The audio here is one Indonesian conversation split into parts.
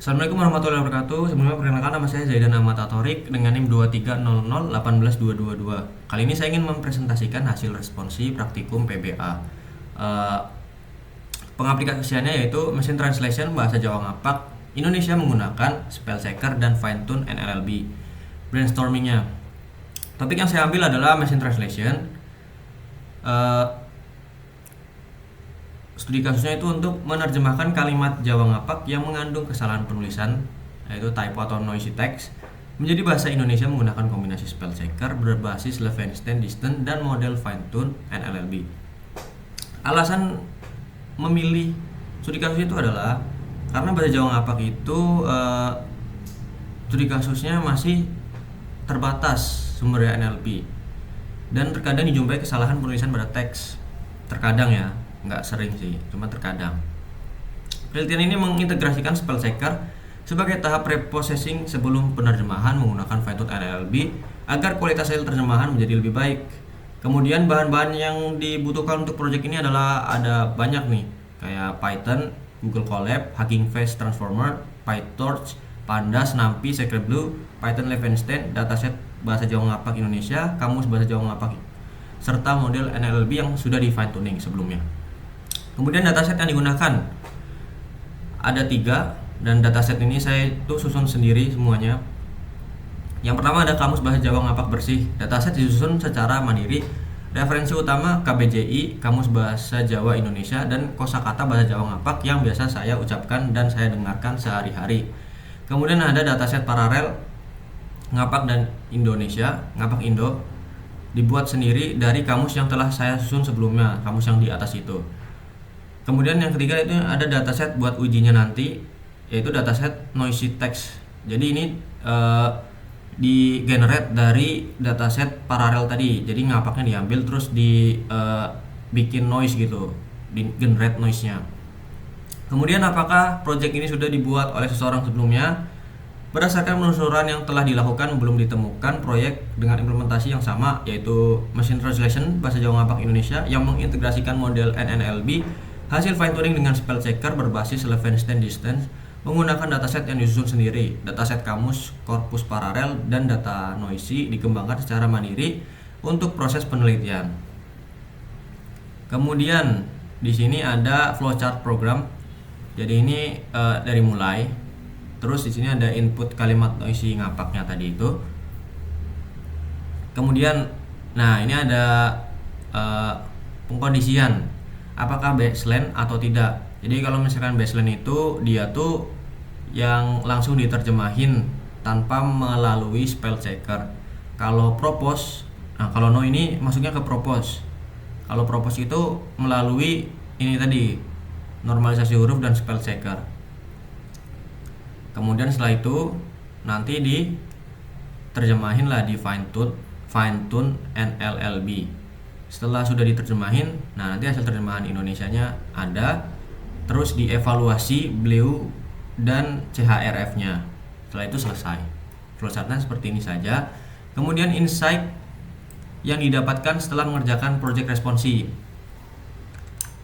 Assalamualaikum warahmatullahi wabarakatuh. Sebelumnya perkenalkan, nama saya Zaidan Ahmad Atorik dengan NIM 230018222. Kali ini saya ingin mempresentasikan hasil responsi praktikum PBA. Pengaplikasiannya yaitu Machine Translation bahasa Jawa Ngapak Indonesia menggunakan spell checker dan fine tune NLLB. Brainstormingnya, topik yang saya ambil adalah Machine Translation. Studi kasusnya itu untuk menerjemahkan kalimat Jawa Ngapak yang mengandung kesalahan penulisan, yaitu typo atau noisy text, menjadi bahasa Indonesia menggunakan kombinasi spell checker berbasis Levenshtein Distance dan model fine tune NLLB. Alasan memilih studi kasus itu adalah karena bahasa Jawa Ngapak itu studi kasusnya masih terbatas sumbernya NLP dan terkadang dijumpai kesalahan penulisan pada teks. Terkadang ya, nggak sering sih, cuma terkadang. Penelitian ini mengintegrasikan spell checker sebagai tahap preprocessing sebelum penerjemahan menggunakan fine tune NLLB agar kualitas hasil terjemahan menjadi lebih baik. Kemudian bahan-bahan yang dibutuhkan untuk proyek ini adalah ada banyak nih, kayak Python, Google Colab, Hugging Face Transformer, PyTorch, Pandas, NumPy, Scikit-Blue, Python Levenshtein, dataset bahasa Jawa Ngapak Indonesia, kamus bahasa Jawa Ngapak, serta model NLLB yang sudah di fine tuning sebelumnya. Kemudian dataset yang digunakan ada 3, dan dataset ini saya tuh susun sendiri semuanya. Yang pertama ada kamus bahasa Jawa Ngapak bersih. Dataset disusun secara mandiri. Referensi utama KBJI, Kamus Bahasa Jawa Indonesia, dan kosakata bahasa Jawa Ngapak yang biasa saya ucapkan dan saya dengarkan sehari-hari. Kemudian ada dataset paralel Ngapak dan Indonesia, Ngapak Indo, dibuat sendiri dari kamus yang telah saya susun sebelumnya, kamus yang di atas itu. Kemudian yang ketiga itu ada dataset buat ujinya nanti, yaitu dataset noisy text. Jadi ini di generate dari dataset paralel tadi. Jadi ngapaknya diambil terus bikin noise gitu, di generate noise-nya. Kemudian apakah project ini sudah dibuat oleh seseorang sebelumnya? Berdasarkan penelusuran yang telah dilakukan, belum ditemukan proyek dengan implementasi yang sama, yaitu Machine Translation bahasa Jawa Ngapak Indonesia yang mengintegrasikan model NNLB hasil fine tuning dengan spell checker berbasis Levenshtein Distance menggunakan dataset yang disusun sendiri. Dataset kamus, korpus paralel, dan data noisy dikembangkan secara mandiri untuk proses penelitian. Kemudian di sini ada flowchart program. Jadi ini dari mulai. Terus di sini ada input kalimat noisy ngapaknya tadi itu. Kemudian, nah ini ada pengkondisian apakah baseline atau tidak. Jadi kalau misalkan baseline itu dia tuh yang langsung diterjemahin tanpa melalui spell checker. Kalau propose, nah kalau no ini masuknya ke propose. Kalau propose itu melalui ini tadi, normalisasi huruf dan spell checker. Kemudian setelah itu nanti diterjemahin lah di fine tune NLLB. Setelah sudah diterjemahin, nah nanti hasil terjemahan Indonesianya ada, terus dievaluasi BLEU dan CHRF-nya. Setelah itu selesai. Flowchartnya seperti ini saja. Kemudian insight yang didapatkan setelah mengerjakan project responsi.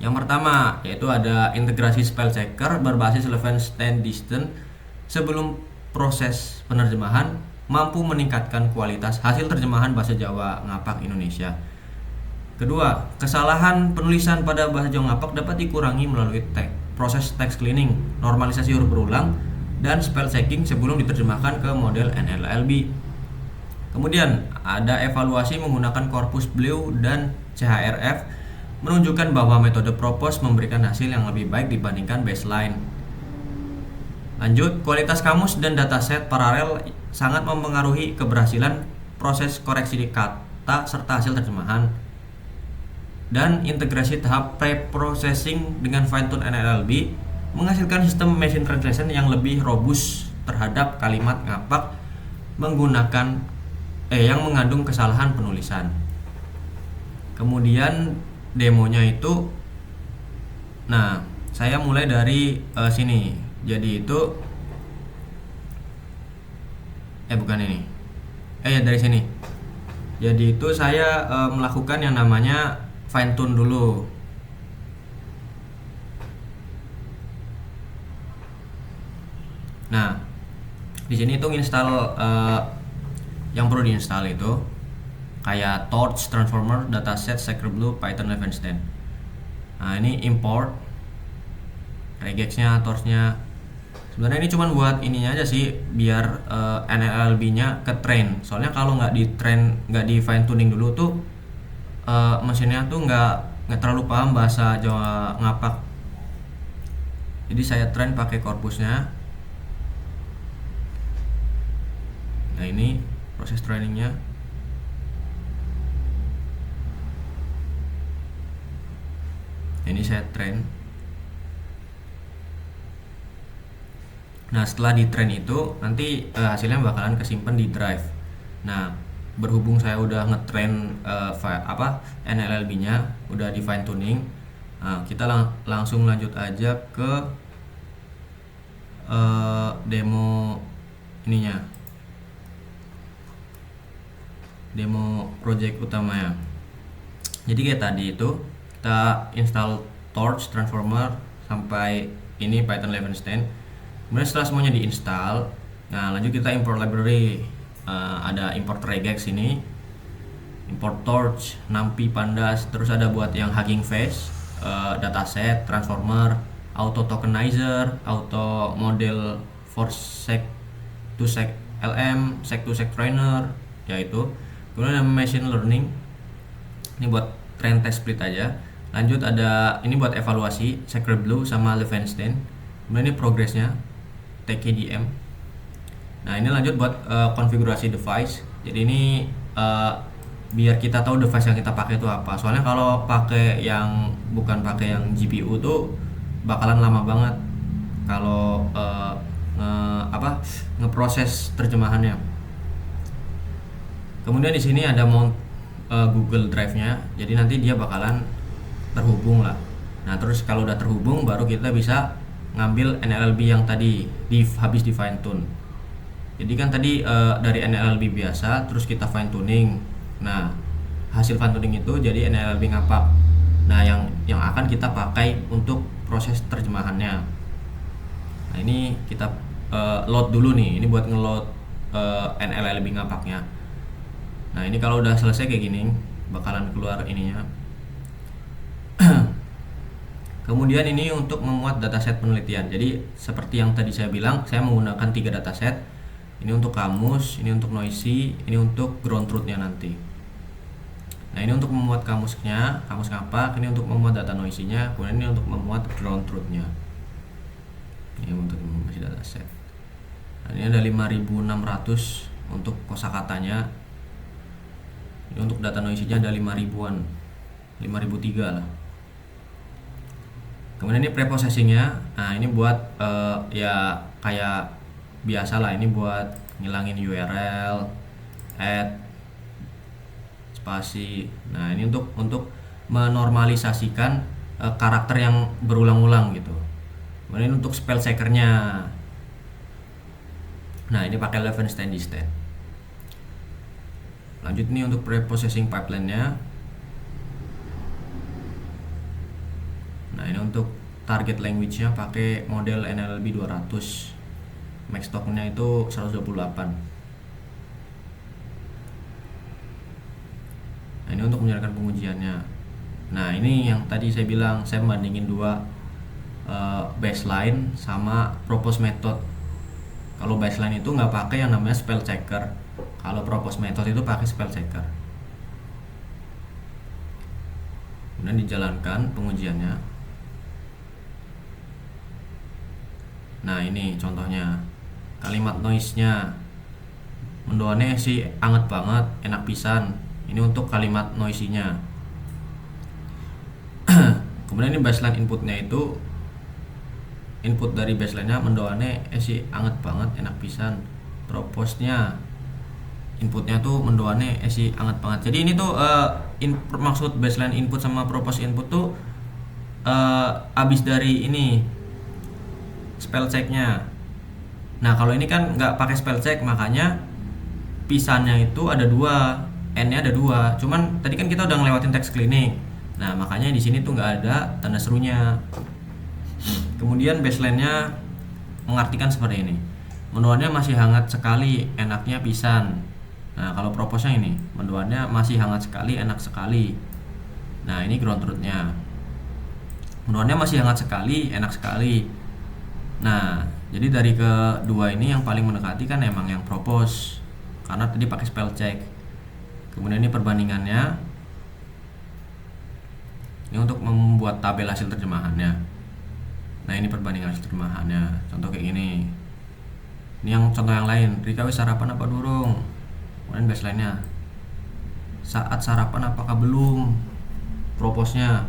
Yang pertama yaitu ada integrasi spell checker berbasis Levenshtein Distance sebelum proses penerjemahan mampu meningkatkan kualitas hasil terjemahan bahasa Jawa Ngapak Indonesia. Kedua, kesalahan penulisan pada bahasa Jawa Ngapak dapat dikurangi melalui proses text cleaning, normalisasi huruf berulang, dan spell checking sebelum diterjemahkan ke model NLLB. Kemudian, ada evaluasi menggunakan korpus BLEU dan CHRF menunjukkan bahwa metode propose memberikan hasil yang lebih baik dibandingkan baseline. Lanjut, kualitas kamus dan dataset paralel sangat mempengaruhi keberhasilan proses koreksi kata serta hasil terjemahan. Dan integrasi tahap pre-processing dengan fine tune NLLB menghasilkan sistem machine translation yang lebih robust terhadap kalimat ngapak yang mengandung kesalahan penulisan. Kemudian demonya itu, nah saya mulai dari sini. Jadi itu bukan ini. Dari sini. Jadi itu saya melakukan yang namanya fine tune dulu. Nah, di sini itu install yang perlu diinstal itu kayak Torch, Transformer, Dataset, Sacreblue, Python 1110. Nah, ini import regex-nya, torch-nya. Sebenarnya ini cuma buat ininya aja sih, biar NLLB-nya ke train. Soalnya kalau nggak di train, nggak di fine tuning dulu tuh mesinnya tuh nggak terlalu paham bahasa Jawa ngapak. Jadi saya train pakai korpusnya. Nah, ini proses trainingnya. Ini saya train. Nah, setelah di train itu nanti hasilnya bakalan kesimpan di drive. Nah, berhubung saya udah ngetrain NLLB-nya, udah di fine tuning, kita langsung lanjut aja ke demo ininya, demo project utamanya. Jadi kayak tadi itu kita install Torch, Transformer sampai ini Python 1110. Kemudian setelah semuanya diinstal, nah lanjut kita import library. Ada import regex ini, import Torch, NumPy, Pandas, terus ada buat yang Hugging Face, dataset, transformer, auto tokenizer, auto model for sec to sec LM, sec to sec trainer, yaitu. Kemudian ada machine learning, ini buat train test split aja. Lanjut ada ini buat evaluasi, Sacreblue sama Levenstein. Kemudian ini progressnya, TKDM. Nah, ini lanjut buat konfigurasi device. Jadi ini biar kita tahu device yang kita pakai itu apa. Soalnya kalau pakai yang bukan pakai yang GPU tuh bakalan lama banget kalau ngeproses terjemahannya. Kemudian di sini ada mount Google Drive-nya. Jadi nanti dia bakalan terhubung lah. Nah, terus kalau udah terhubung baru kita bisa ngambil NLLB yang tadi habis di fine tune. Jadi kan tadi dari NLLB biasa terus kita fine tuning. Nah, hasil fine tuning itu jadi NLLB ngapak. Nah, yang akan kita pakai untuk proses terjemahannya. Nah, ini kita load dulu nih. Ini buat ngeload NLLB ngapaknya. Nah, ini kalau udah selesai kayak gini bakalan keluar ininya. Kemudian ini untuk memuat dataset penelitian. Jadi seperti yang tadi saya bilang, saya menggunakan 3 dataset. Ini untuk kamus, ini untuk noisy, ini untuk ground truth-nya nanti. Nah, ini untuk memuat kamusnya, kamus ngapak, ini untuk memuat data noisy-nya, kemudian ini untuk memuat ground truth-nya. Ini untuk masih dataset. Nah, ini ada 5.600 untuk kosakatanya. Ini untuk data noisy-nya ada 5.000-an, 5.003 lah. Kemudian ini preprocessing-nya. Nah, ini buat ya kayak biasa lah, ini buat ngilangin URL, add, spasi. Nah, ini untuk menormalisasikan karakter yang berulang-ulang gitu. Kemudian untuk spell checker-nya. Nah, ini pakai Levenstein distet. Lanjut nih untuk preprocessing pipeline-nya. Nah, ini untuk target language-nya pakai model NLLB 200. Max stock-nya itu 128. Nah, ini untuk menjalankan pengujiannya. Nah, ini yang tadi saya bilang, saya bandingin 2 baseline sama propose method. Kalau baseline itu nggak pakai yang namanya spell checker. Kalau propose method itu pakai spell checker. Kemudian dijalankan pengujiannya. Nah, ini contohnya kalimat noise-nya, mendoane sih anget banget, enak pisan. Ini untuk kalimat noisy-nya. Kemudian ini baseline inputnya itu, input dari baseline-nya mendoane sih anget banget, enak pisan. Propose-nya, inputnya tuh mendoane sih anget banget. Jadi ini tuh maksud baseline input sama propose input tuh abis dari ini spell check-nya. Nah, kalau ini kan nggak pakai spell check, makanya pisannya itu ada 2, n-nya ada 2. Cuman tadi kan kita udah ngelewatin text cleaning. Nah, makanya di sini tuh nggak ada tanda serunya. Kemudian baseline-nya mengartikan seperti ini. Mendoannya masih hangat sekali, enaknya pisan. Nah, kalau proposnya ini, mendoannya masih hangat sekali, enak sekali. Nah, ini ground truth-nya. Mendoannya masih hangat sekali, enak sekali. Nah, jadi dari kedua ini yang paling mendekati kan emang yang propose, karena tadi pakai spell check. Kemudian ini perbandingannya. Ini untuk membuat tabel hasil terjemahannya. Nah, ini perbandingan hasil terjemahannya. Contoh kayak gini. Ini yang contoh yang lain. Rika wis sarapan apa durung? Kemudian baseline-nya. Saat sarapan apakah belum? Propose-nya.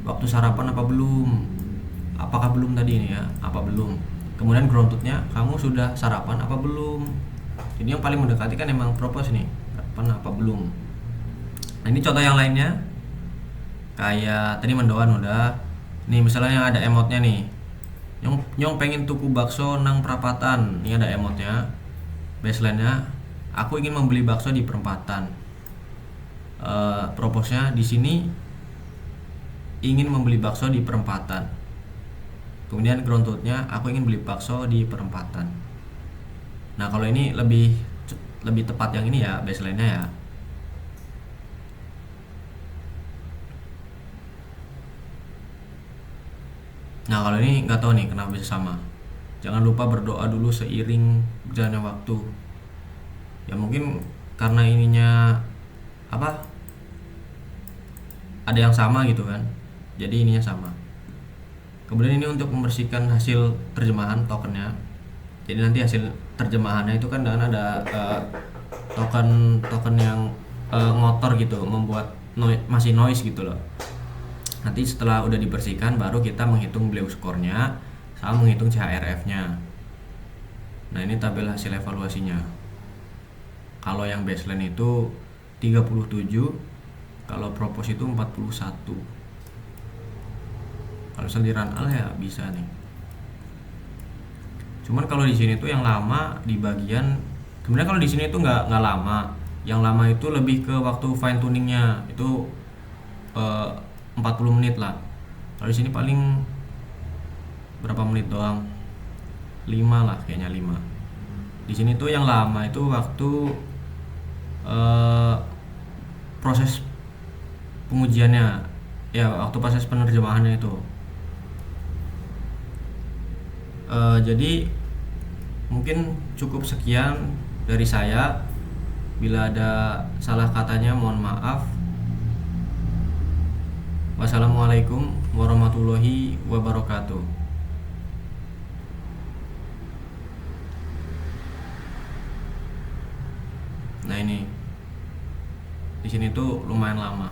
Waktu sarapan apa belum? Apakah belum tadi ini ya? Apa belum? Kemudian ground truth-nya, kamu sudah sarapan apa belum? Jadi yang paling mendekati kan emang propose nih. Sarapan apa belum? Nah, ini contoh yang lainnya. Kayak tadi mendoan udah. Nih misalnya ada emotnya nih. Nyong pengen tuku bakso nang perapatan. Ini ada emotnya. Baseline-nya, aku ingin membeli bakso di perempatan. Propose-nya di sini ingin membeli bakso di perempatan. Kemudian ground truth-nya, aku ingin beli bakso di perempatan. Nah, kalau ini lebih tepat yang ini ya, baseline-nya ya. Nah, kalau ini nggak tahu nih kenapa bisa sama. Jangan lupa berdoa dulu seiring berjalannya waktu. Ya mungkin karena ininya apa? Ada yang sama gitu kan. Jadi ininya sama. Kemudian ini untuk membersihkan hasil terjemahan tokennya. Jadi nanti hasil terjemahannya itu kan ada token yang ngotor gitu, membuat masih noise gitu loh. Nanti setelah udah dibersihkan baru kita menghitung blue score-nya sama menghitung CHRF-nya. Nah, ini tabel hasil evaluasinya. Kalau yang baseline itu 37, kalau propose itu 41. Kalau misalnya di run all ya bisa nih. Cuman kalau di sini tuh yang lama di bagian, sebenarnya kalau di sini tuh nggak lama. Yang lama itu lebih ke waktu fine tuningnya itu 40 menit lah. Kalau di sini paling berapa menit doang? 5 lah kayaknya 5. Di sini tuh yang lama itu waktu proses pengujiannya. Ya, waktu proses penerjemahannya itu. Jadi mungkin cukup sekian dari saya. Bila ada salah katanya mohon maaf. Wassalamualaikum warahmatullahi wabarakatuh. Nah, ini di sini tuh lumayan lama.